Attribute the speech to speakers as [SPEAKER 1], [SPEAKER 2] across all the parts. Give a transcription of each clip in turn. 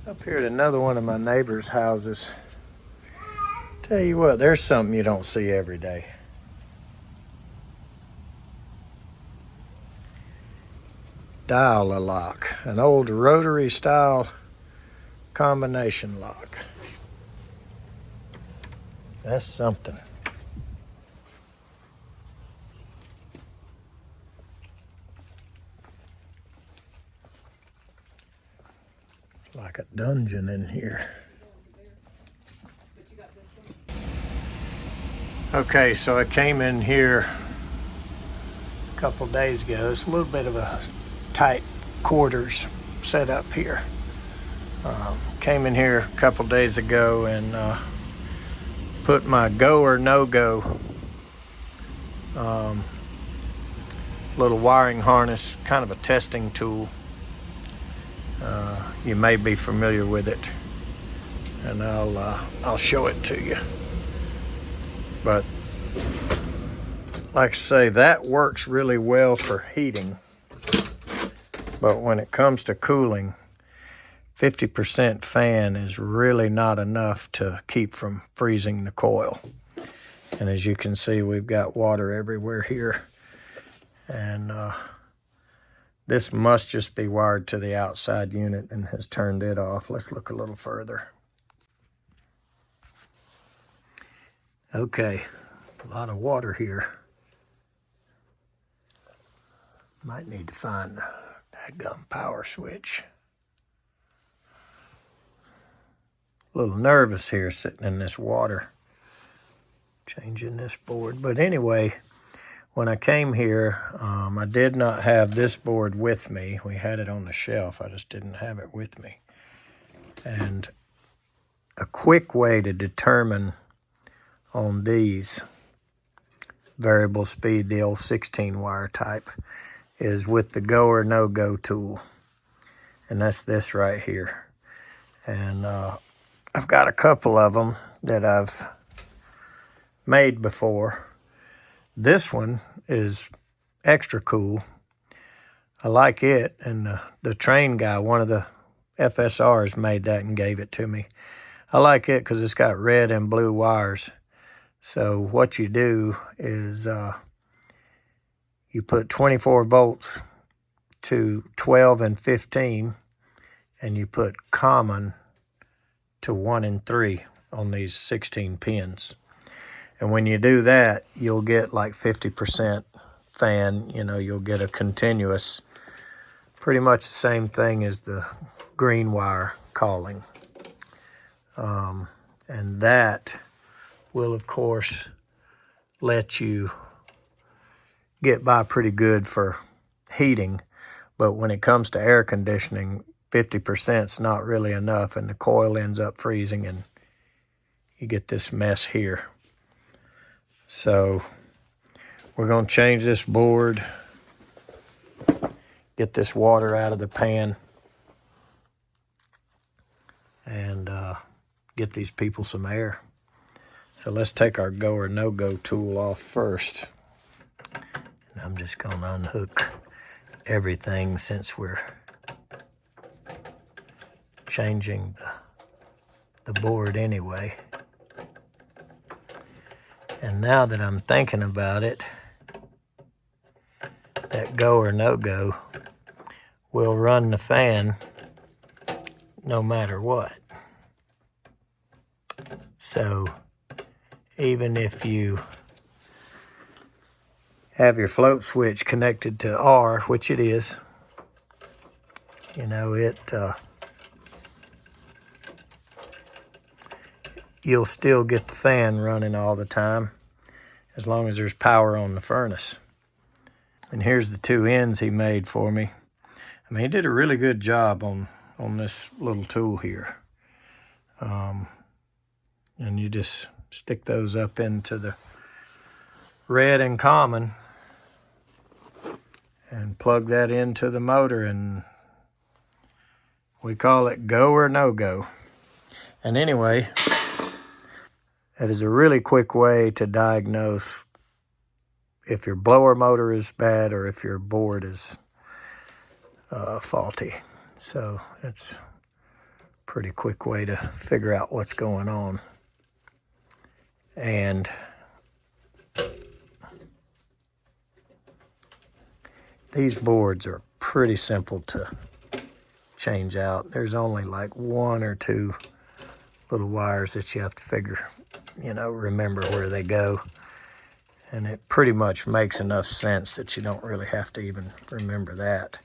[SPEAKER 1] Up here at another one of my neighbor's houses. Tell you what, there's something you don't see every day. Dial lock, an old rotary style combination lock. That's something. Like a dungeon in here. Okay, so I came in here a couple days ago. It's a little bit of a tight quarters set up here. Came in here a couple days ago and put my go or no go little wiring harness, kind of a testing tool. You may be familiar with it, and I'll show it to you. But like I say, that works really well for heating. But when it comes to cooling, 50% fan is really not enough to keep from freezing the coil. And as you can see, we've got water everywhere here. And this must just be wired to the outside unit and has turned it off. Let's look a little further. Okay, a lot of water here. Might need to find that gum power switch. A little nervous here sitting in this water, changing this board. But anyway, when I came here, I did not have this board with me. We had it on the shelf. I just didn't have it with me. And a quick way to determine on these variable speed, the old 16 wire type, is with the go or no go tool. And that's this right here. And I've got a couple of them that I've made before. This one is extra cool. I like it, and the train guy, one of the FSRs, made that and gave it to me. I like it because it's got red and blue wires. So what you do is you put 24 volts to 12 and 15, and you put common to 1 and 3 on these 16 pins. And when you do that, you'll get like 50% fan. You know, you'll get a continuous, pretty much the same thing as the green wire calling. And that will, of course, let you get by pretty good for heating. But when it comes to air conditioning, 50% is not really enough, and the coil ends up freezing, and you get this mess here. So we're going to change this board, get this water out of the pan, and get these people some air. So let's take our go or no-go tool off first. And I'm just going to unhook everything since we're changing the board anyway. And now that I'm thinking about it, that go or no go will run the fan no matter what. So even if you have your float switch connected to R, which it is, you know, you'll still get the fan running all the time as long as there's power on the furnace. And here's the two ends he made for me. I mean, he did a really good job on this little tool here. And you just stick those up into the red and common and plug that into the motor, and we call it go or no go. And anyway, that is a really quick way to diagnose if your blower motor is bad or if your board is faulty. So it's Pretty quick way to figure out what's going on. And these boards are pretty simple to change out. There's only like one or two little wires that you have to figure, remember where they go. And it pretty much makes enough sense that you don't really have to even remember that.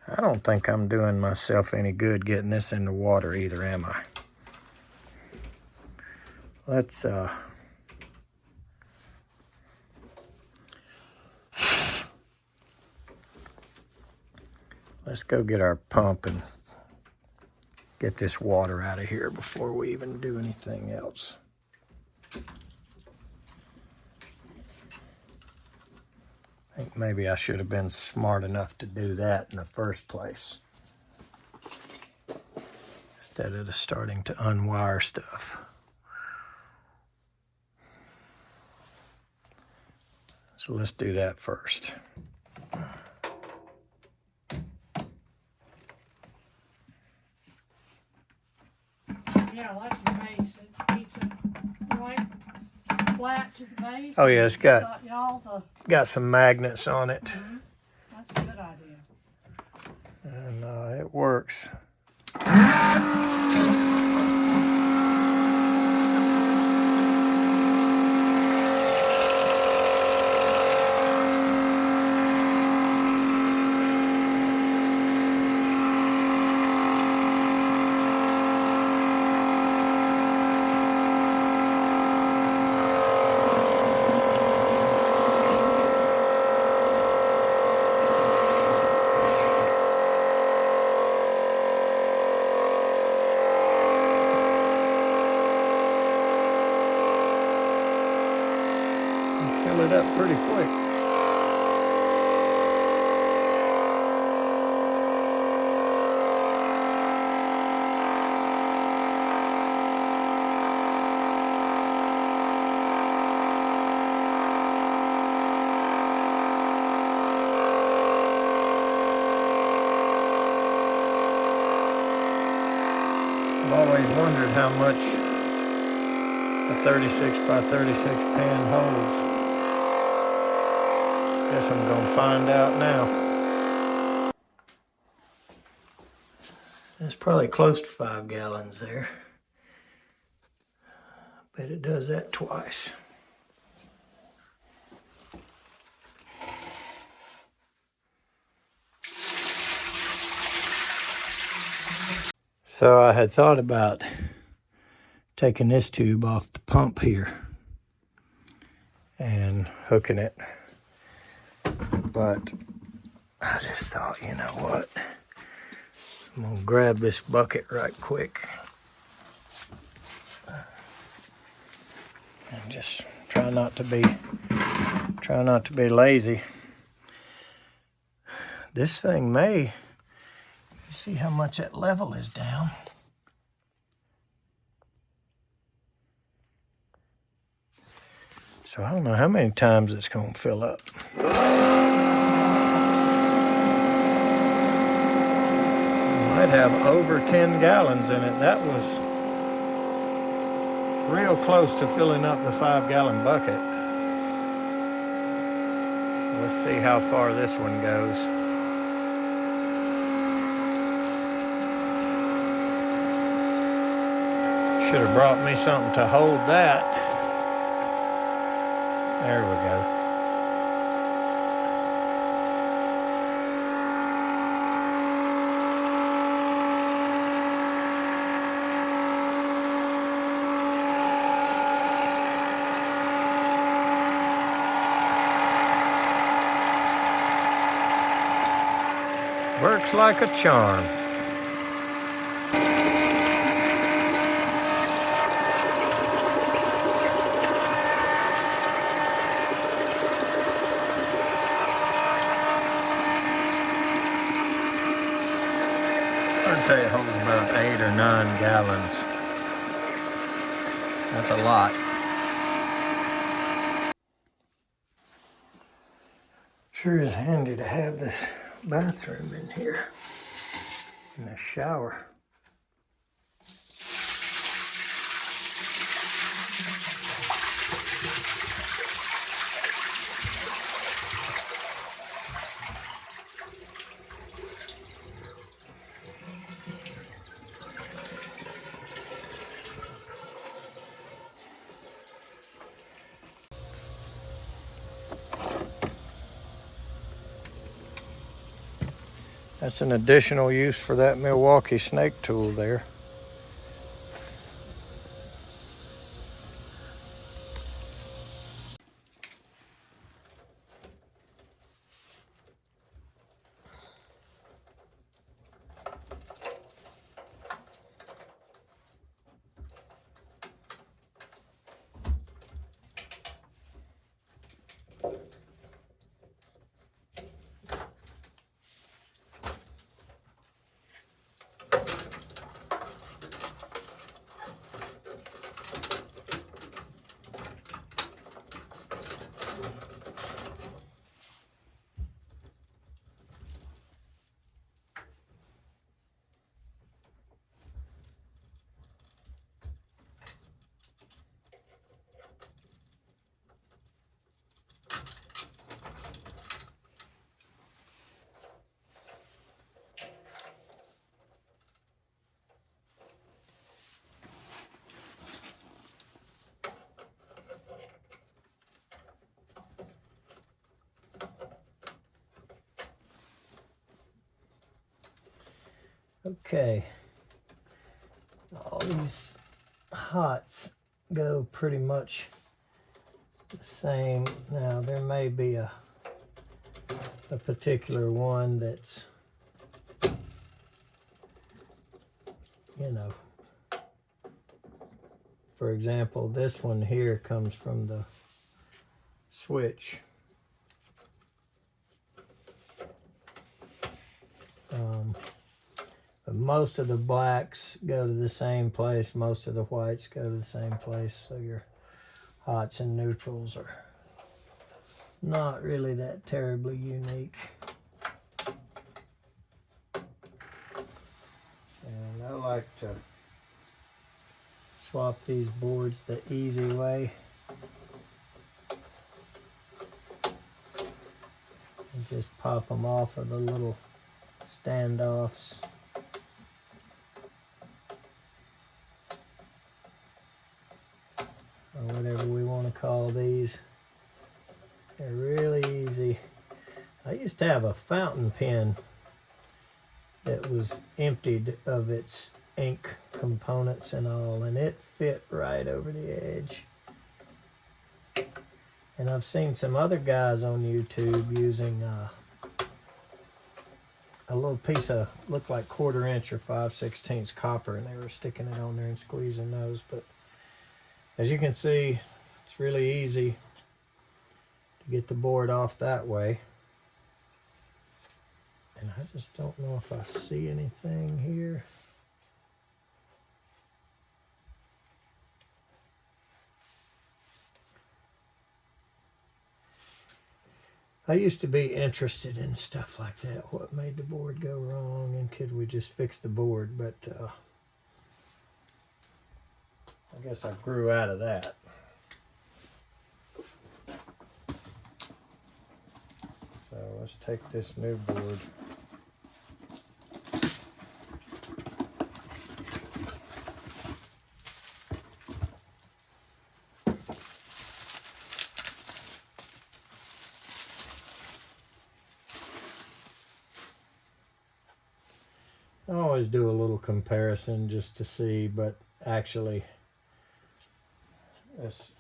[SPEAKER 1] I don't think I'm doing myself any good getting this in the water either, am I? Let's go get our pump and get this water out of here before we even do anything else. I think maybe I should have been smart enough to do that in the first place, instead of starting to unwire stuff. So let's do that first.
[SPEAKER 2] Yeah, I like the base. It keeps it right flat to the base.
[SPEAKER 1] Oh yeah, it's got some magnets on it.
[SPEAKER 2] Mm-hmm. That's a good idea.
[SPEAKER 1] And it works. Fill it up pretty quick. I've always wondered how much a 36 by 36 pan holds. Guess I'm gonna find out now. It's probably close to 5 gallons there. Bet it does that twice. So I had thought about taking this tube off the pump here and hooking it. But I just thought, you know what? I'm gonna grab this bucket right quick and just try not to be lazy. This thing may, you see how much that level is down. So I don't know how many times it's gonna fill up. Might have over 10 gallons in it. That was real close to filling up the 5-gallon bucket. Let's see how far this one goes. Should have brought me something to hold that. There we go. Works like a charm. I'd say it holds about 8 or 9 gallons. That's a lot. Sure is handy to have this bathroom in here, in the shower. That's an additional use for that Milwaukee snake tool there. Okay, all these hots go pretty much the same. Now there may be a particular one that's, you know, for example, this one here comes from the switch. But most of the blacks go to the same place, most of the whites go to the same place, so your hots and neutrals are not really that terribly unique. And I like to swap these boards the easy way. And just pop them off of the little standoffs. Or whatever we want to call these. They're really easy. I used to have a fountain pen that was emptied of its ink components and all, and it fit right over the edge. And I've seen some other guys on YouTube using a little piece of, looked like 1/4 inch or 5/16 copper, and they were sticking it on there and squeezing those. But as you can see, it's really easy to get the board off that way. And I just don't know if I see anything here. I used to be interested in stuff like that. What made the board go wrong, and could we just fix the board? But I guess I grew out of that. So let's take this new board. I always do a little comparison just to see, but actually it's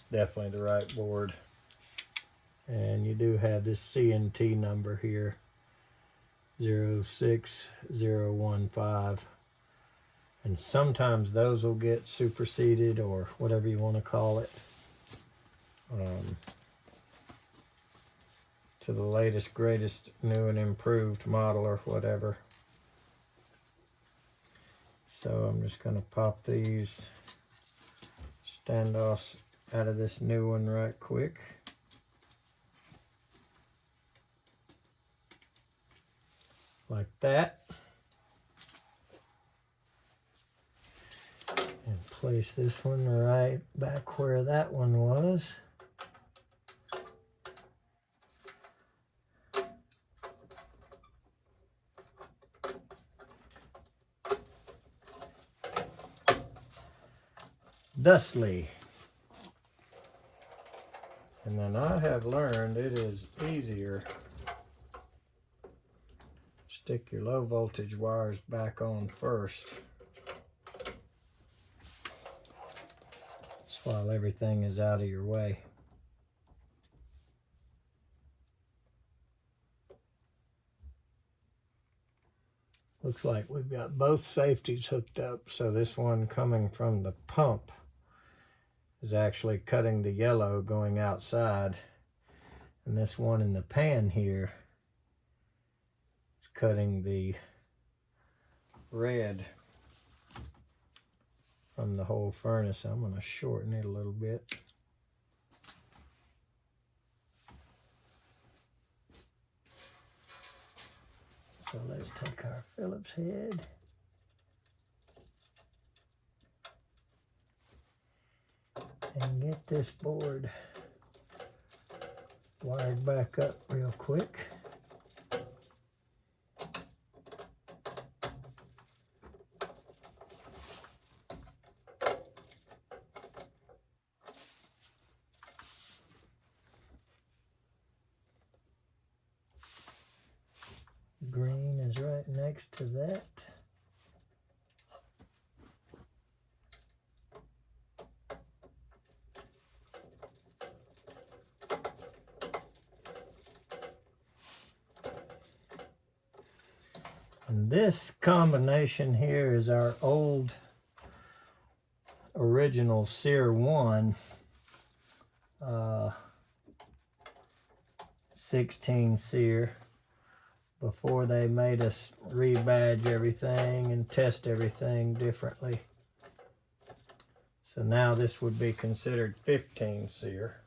[SPEAKER 1] definitely the right board. And you do have this CNT number here, 06015. And sometimes those will get superseded, or whatever you want to call it, to the latest, greatest, new and improved model or whatever. So I'm just going to pop these standoffs out of this new one right quick. Like that. And place this one right back where that one was. Thusly. And then I have learned it is easier just Stick your low voltage wires back on first. Just while everything is out of your way. Looks like we've got both safeties hooked up, so this one coming from the pump is actually cutting the yellow going outside, and this one in the pan here is cutting the red from the whole furnace. I'm going to shorten it a little bit. So let's take our Phillips head and get this board wired back up real quick. Green is right next to that. And this combination here is our old original Sear 1 16 Sear, before they made us rebadge everything and test everything differently. So now this would be considered 15 Sear.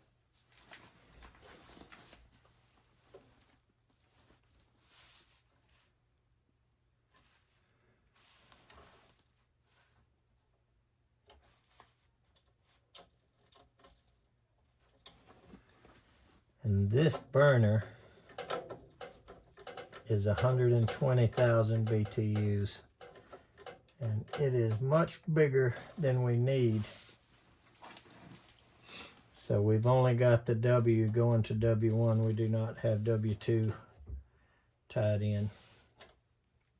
[SPEAKER 1] And this burner is 120,000 BTUs, and it is much bigger than we need. So we've only got the W going to W1. We do not have W2 tied in.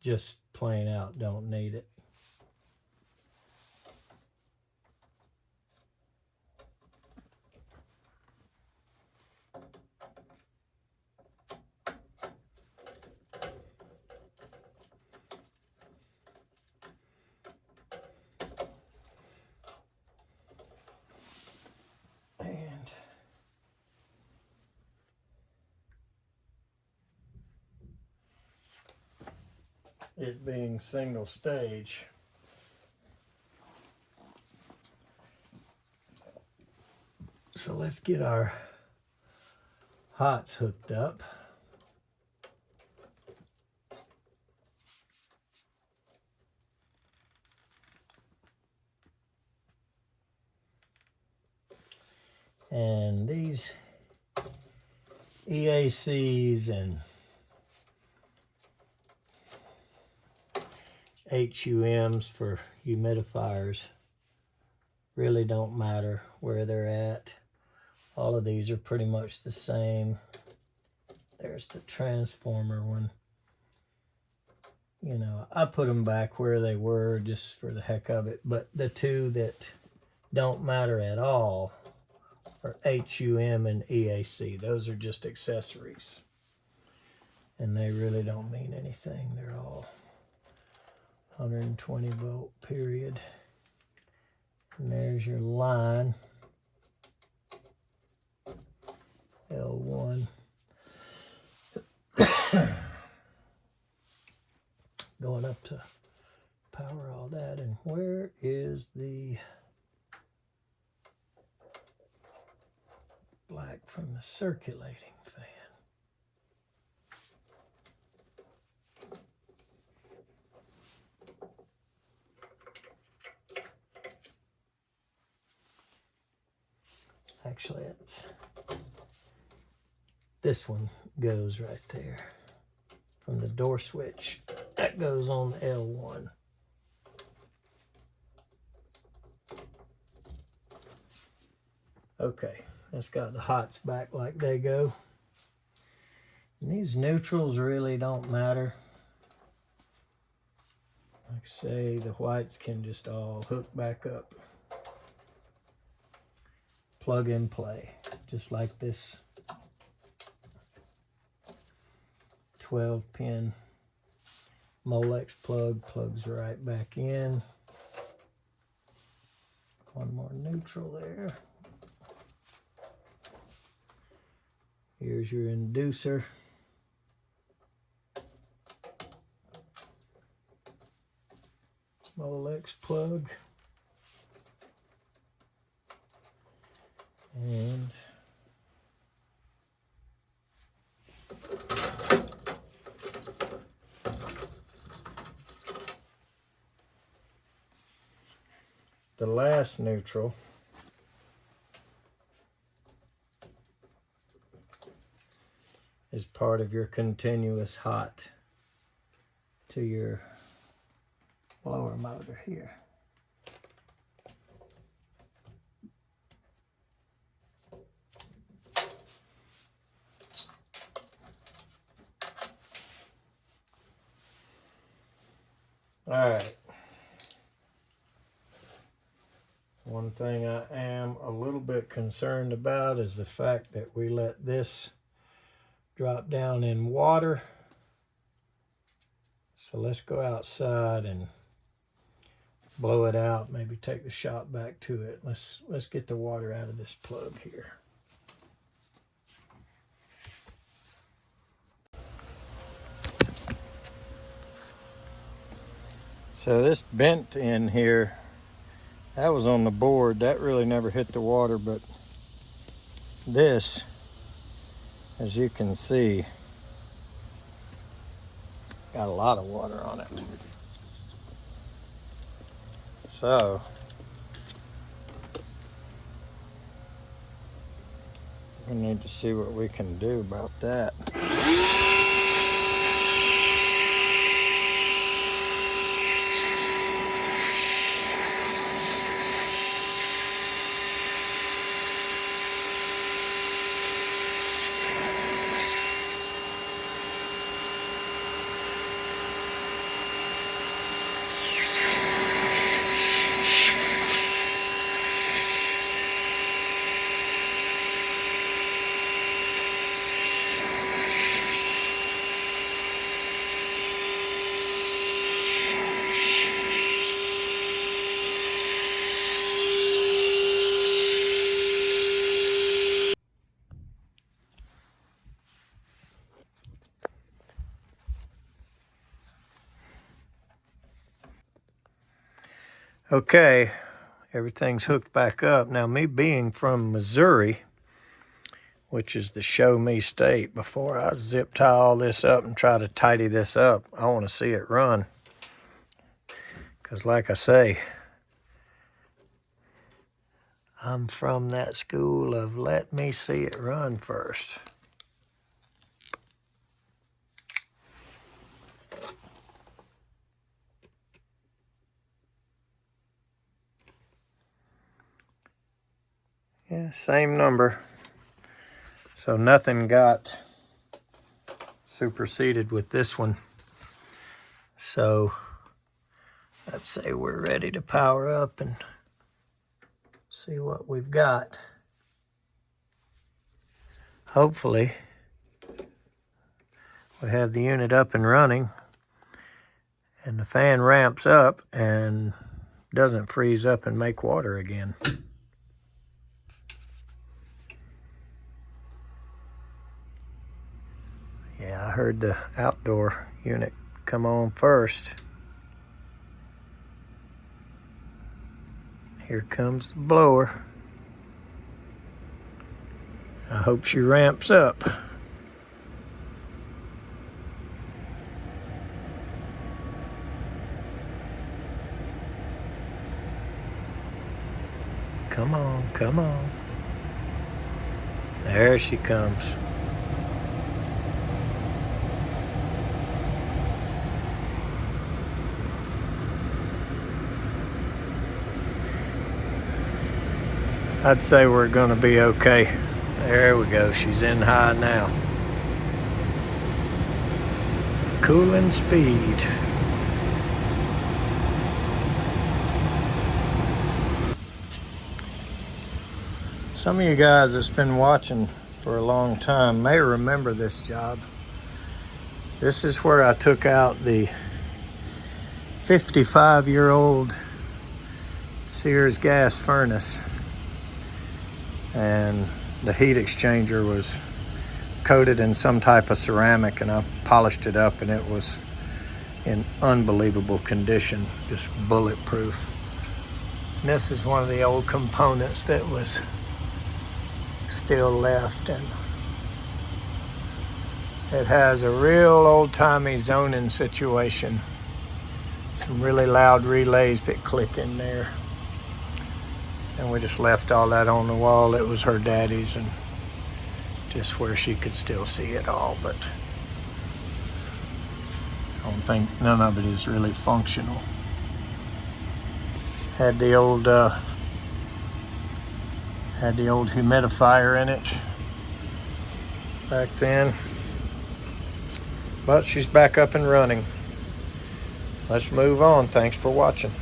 [SPEAKER 1] Just plain out don't need it. It being single stage, so let's get our hots hooked up. And these EACs and HUMs for humidifiers really don't matter where they're at. All of these are pretty much the same. There's the transformer one. You know, I put them back where they were just for the heck of it, but the two that don't matter at all are HUM and EAC. Those are just accessories, and they really don't mean anything. They're all 120 volt period. And there's your line, L1. Going up to power all that. And where is the black from the circulating fan? Actually, it's this one goes right there from the door switch. That goes on the L1. Okay, that's got the hots back like they go. And these neutrals really don't matter. Like I say, the whites can just all hook back up. Plug and play, just like this 12-pin Molex plug plugs right back in. One more neutral there. Here's your inducer. Molex plug. And the last neutral is part of your continuous hot to your blower motor here. All right. One thing I am a little bit concerned about is the fact that we let this drop down in water. So let's go outside and blow it out, maybe take the shop back to it. Let's get the water out of this plug here. So this bent in here, that was on the board. That really never hit the water, but this, as you can see, got a lot of water on it. So we need to see what we can do about that. Okay, everything's hooked back up. Now, me being from Missouri, which is the show me state, before I zip tie all this up and try to tidy this up, I want to see it run. Because like I say, I'm from that school of let me see it run first. Yeah, same number. So nothing got superseded with this one. So let's say we're ready to power up and see what we've got. Hopefully we have the unit up and running and the fan ramps up and doesn't freeze up and make water again. Yeah, I heard the outdoor unit come on first. Here comes the blower. I hope she ramps up. Come on, come on. There she comes. I'd say we're gonna be okay. There we go, she's in high now. Cooling speed. Some of you guys that's been watching for a long time may remember this job. This is where I took out the 55-year-old Sears gas furnace, and the heat exchanger was coated in some type of ceramic, and I polished it up, and it was in unbelievable condition, just bulletproof. And this is one of the old components that was still left, and it has a real old-timey zoning situation. Some really loud relays that click in there. And we just left all that on the wall. It was her daddy's, and just where she could still see it all, but I don't think none of it is really functional. Had the old humidifier in it back then, but she's back up and running. Let's move on. Thanks for watching.